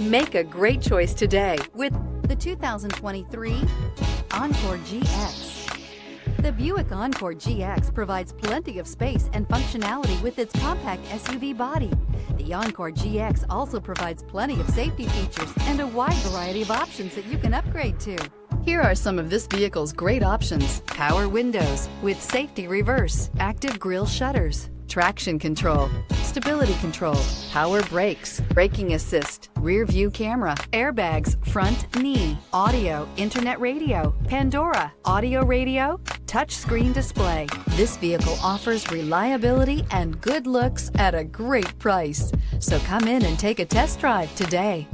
Make a great choice today with the 2023 Encore GX. The Buick Encore GX provides plenty of space and functionality with its compact SUV body. The Encore GX also provides plenty of safety features and a wide variety of options that you can upgrade to. Here are some of this vehicle's great options: power windows with safety reverse, active grille shutters, traction control, stability control, power brakes, braking assist, rear view camera, airbags, front knee, audio, internet radio, Pandora, audio radio, touch screen display. This vehicle offers reliability and good looks at a great price. So come in and take a test drive today.